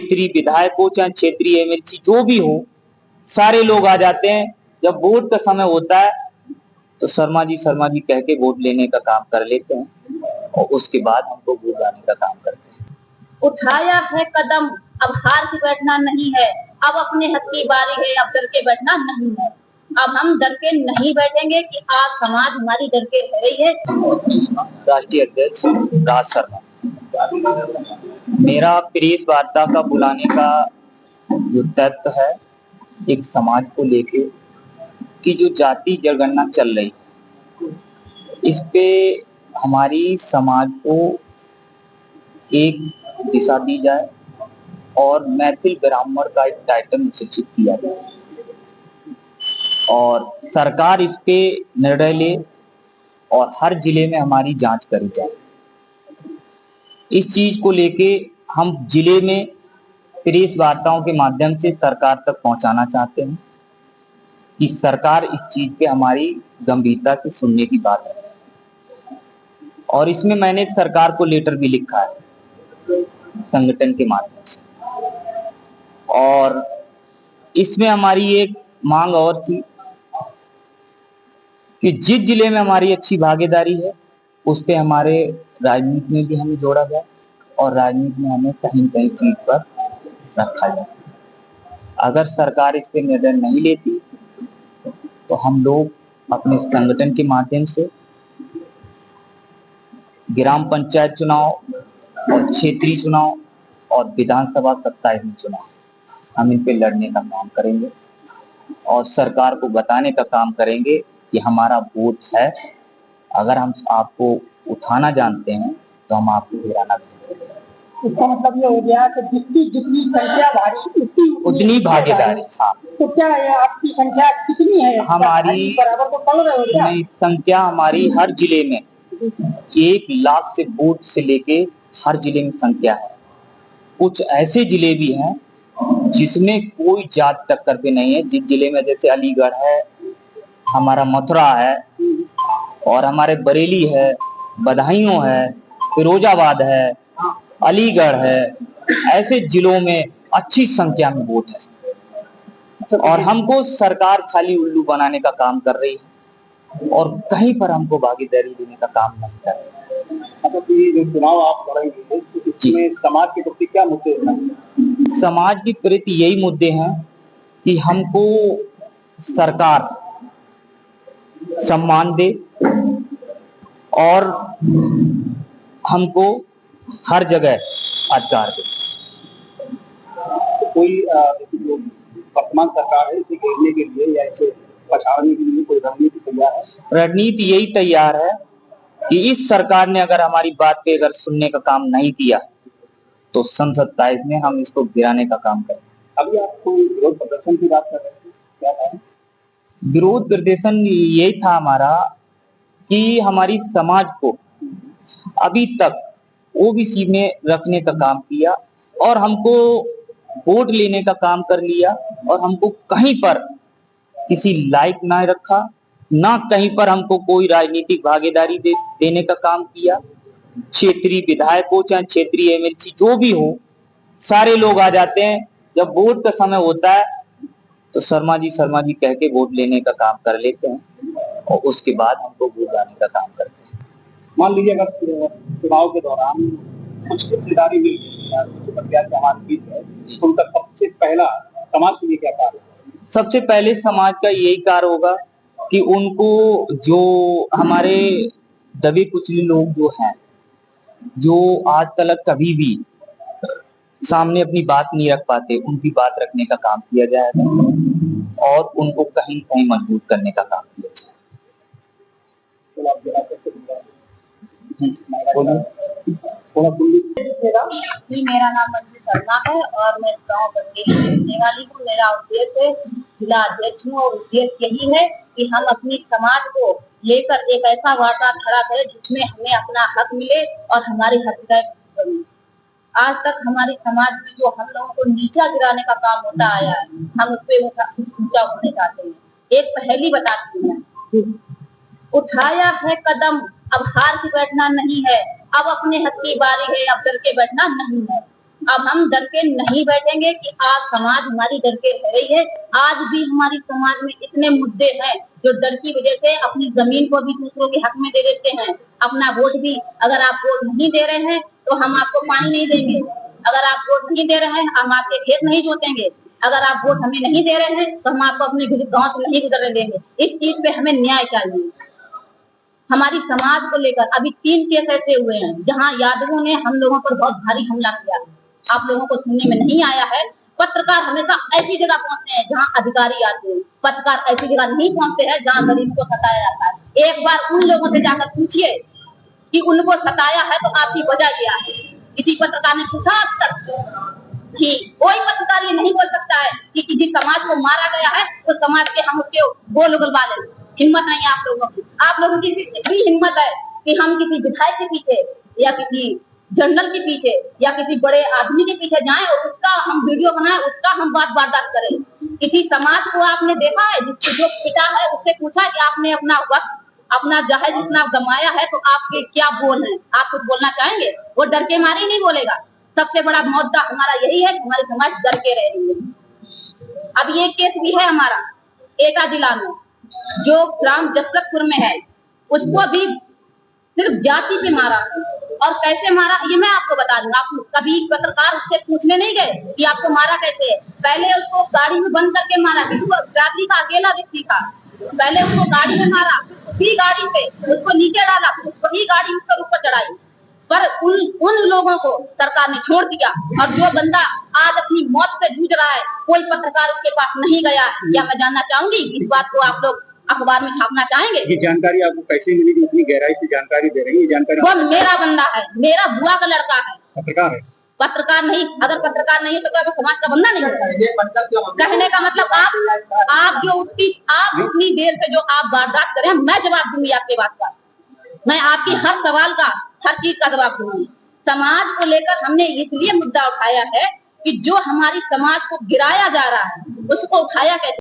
क्षेत्रीय विधायक हो चाहे क्षेत्रीय एमएलसी जो भी हो, सारे लोग आ जाते हैं। जब वोट का समय होता है तो शर्मा जी कह के वोट लेने का काम कर लेते हैं और उसके बाद हमको वोट डालने का काम करते हैं। उठाया है कदम, अब हार के बैठना नहीं है, अब अपने हक की बारी है, अब डर के बैठना नहीं है। अब हम डर के नहीं बैठेंगे कि आज समाज हमारी डर के रह रही है। राष्ट्रीय अध्यक्ष राज शर्मा, मेरा प्रेस वार्ता का बुलाने का जो तथ्य है, एक समाज को लेके कि जो जाति जनगणना चल रही है, इस पे हमारी समाज को एक दिशा दी जाए और मैथिल ब्राह्मण का एक टाइटल निश्चित किया जाए और सरकार इस पे निर्णय ले और हर जिले में हमारी जांच करी जाए। इस चीज को लेके हम जिले में प्रेस वार्ताओं के माध्यम से सरकार तक पहुंचाना चाहते हैं कि सरकार इस चीज पे हमारी गंभीरता से सुनने की बात है। और इसमें मैंने सरकार को लेटर भी लिखा है संगठन के माध्यम से, और इसमें हमारी एक मांग और थी कि जिस जिले में हमारी अच्छी भागीदारी है उस पे हमारे राजनीति में भी हमें जोड़ा जाए और राजनीति में हमें कहीं कहीं सीट पर रखा जाए। अगर सरकार इस पे निर्णय नहीं लेती तो हम लोग अपने संगठन के माध्यम से ग्राम पंचायत चुनाव और क्षेत्रीय चुनाव और विधानसभा 27 चुनाव हम इन पे लड़ने का काम करेंगे और सरकार को बताने का काम करेंगे कि हमारा वोट है। अगर हम आपको उठाना जानते हैं तो हम आपको गिराना भी जानते हैं। इसका मतलब ये हो गया कि जितनी जितनी संख्या भारी उतनी भागीदारी। हाँ, तो क्या है आपकी संख्या कितनी है? हमारी बराबर तो पढ़ रहे हो क्या? नहीं, संख्या हमारी हर जिले में 1 लाख से बूथ से लेके हर जिले में संख्या है। कुछ ऐसे जिले भी हैं जिसमें कोई जात टक्कर पे नहीं है। जिस जिले में जैसे अलीगढ़ है, हमारा मथुरा है और हमारे बरेली है, बदायूं है, फिरोजाबाद है, अलीगढ़ है, ऐसे जिलों में अच्छी संख्या में वोट है और हमको सरकार खाली उल्लू बनाने का काम कर रही है और कहीं पर हमको भागीदारी देने का काम नहीं कर रही है। अच्छा, तो ये जो चुनाव आप लड़ेंगे तो इसमें समाज के प्रति क्या मुद्दे हैं? समाज के प्रति यही मुद्दे हैं कि हमको सरकार सम्मान दे और हमको हर जगह अधिकार दे। तो कोई वर्तमान सरकार है इसे घेरने के लिए या इसे पछाड़ने के लिए कोई रणनीति तैयार है? रणनीति यही तैयार है कि इस सरकार ने अगर हमारी बात पे अगर सुनने का काम नहीं किया तो सन 27 में हम इसको गिराने का काम करें। अभी आप कोई विरोध प्रदर्शन की बात कर रहे थे, क्या है? विरोध प्रदर्शन यही था हमारा कि हमारी समाज को अभी तक ओबीसी में रखने का काम किया और हमको वोट लेने का काम कर लिया और हमको कहीं पर किसी लायक ना रखा, ना कहीं पर हमको कोई राजनीतिक भागीदारी देने का काम किया। क्षेत्रीय विधायक हो चाहे क्षेत्रीय एमएलसी जो भी हो, सारे लोग आ जाते हैं। जब वोट का समय होता है तो शर्मा जी कह के वोट लेने का काम कर लेते हैं और उसके बाद हमको वोट डालने का काम करते हैं। मान लीजिए अगर चुनाव के दौरान कुछ हिस्सेदारी मिल है, उनका सबसे पहला समाज के लिए क्या कार्य? सबसे पहले समाज का यही कार्य होगा कि उनको जो हमारे दबे कुचले लोग जो हैं, जो आज तक कभी भी सामने अपनी बात नहीं रख पाते, उनकी बात रखने का काम किया जाएगा और उनको कहीं कहीं मजबूत करने का काम किया जाएगा। मेरा नाम मंजू शर्मा है और मैं गाँव बंदेली की रहने वाली हूँ। मेरा उद्देश्य जिला अध्यक्ष हूँ और उद्देश्य यही है कि हम अपनी समाज को लेकर एक ऐसा वार्ता खड़ा करें जिसमें हमें अपना हक मिले और हमारी हकीकत बने। आज तक हमारी समाज में जो हम लोगों को नीचा गिराने का काम होता आया है, हम उस पर ऊंचा उठने चाहते हैं। एक पहेली बताती है, उठाया है कदम, अब हार के बैठना नहीं है, अब अपने हक की बारी है, अब डर के बैठना नहीं है। अब हम डर के नहीं बैठेंगे कि आज समाज हमारी डर के रह रही है। आज भी हमारी समाज में इतने मुद्दे हैं जो डर की वजह से अपनी जमीन को भी दूसरों के हक में दे देते हैं, अपना वोट भी। अगर आप वोट नहीं दे रहे हैं तो हम आपको पानी नहीं देंगे, अगर आप वोट नहीं दे रहे हैं हम आपके खेत नहीं जोतेंगे, अगर आप वोट हमें नहीं दे रहे हैं तो हम आपको अपने गांव से नहीं गुजरने देंगे। इस चीज पे हमें न्याय चाहिए। हमारी समाज को लेकर अभी 3 केस ऐसे हुए हैं जहां यादवों ने हम लोगों पर बहुत भारी हमला किया। आप लोगों को सुनने में नहीं आया है। पत्रकार हमेशा ऐसी जगह पहुंचते हैं जहां अधिकारी आते हैं, पत्रकार ऐसी जगह नहीं पहुंचते हैं जहां गरीब को सताया जाता है। एक बार उन लोगों से जाकर पूछिए कि उनको सताया है तो आपकी वजह क्या है। किसी पत्रकार ने पूछा आज तक कि कोई पत्रकार ये नहीं बोल सकता है कि किसी समाज को मारा गया है तो समाज के हम उसके गोल उगलवा लें। हिम्मत नहीं है आप लोगों की। आप लोगों की इतनी हिम्मत है कि हम किसी विधायक के पीछे या किसी जनरल के पीछे या किसी बड़े आदमी के पीछे जाएं और उसका हम वीडियो बनाएं, उसका हम वारदात करें। किसी समाज को आपने देखा है जिसको जो पिता है उससे पूछा कि आपने अपना वक्त अपना जहेज इतना गंवाया है तो आपके क्या बोल हैं, आप कुछ बोलना चाहेंगे? वो डर के मारे नहीं बोलेगा। सबसे बड़ा मुद्दा हमारा यही है कि हमारी समाज डर के रह रही है। अब ये केस भी है हमारा एटा जिला में जो ग्राम जसलतपुर में है, उसको भी सिर्फ जाति पे मारा और कैसे मारा ये मैं आपको बता दूंगा। आप कभी पत्रकार उससे पूछने नहीं गए कि आपको मारा कैसे है? पहले उसको गाड़ी में बंद करके मारा, रात्रि का अकेला व्यक्ति था। पहले उसको गाड़ी में मारा, उसी गाड़ी से उसको नीचे डाला, वही गाड़ी उसके ऊपर चढ़ाई। पर उन लोगों को सरकार ने छोड़ दिया और जो बंदा आज अपनी मौत से जूझ रहा है कोई पत्रकार उसके पास नहीं गया। या मैं जानना चाहूंगी इस बात को आप लोग अखबार में छापना चाहेंगे? ये जानकारी आपको कैसे मिली जो इतनी गहराई से जानकारी दे रही है? जानकारी वो मेरा बंदा है, मेरा बुआ का लड़का है। पत्रकार है? पत्रकार नहीं, अगर पत्रकार नहीं है तो क्या वो समाज का बंदा नहीं है? कहने का मतलब आप जो उतनी देर से जो आप वारदात करें मैं जवाब दूंगी आपके बात का। मैं आपकी हर सवाल का हर चीज का जवाब दूंगी। समाज को लेकर हमने इसलिए मुद्दा उठाया है कि जो हमारी समाज को गिराया जा रहा है उसको उठाया कैसे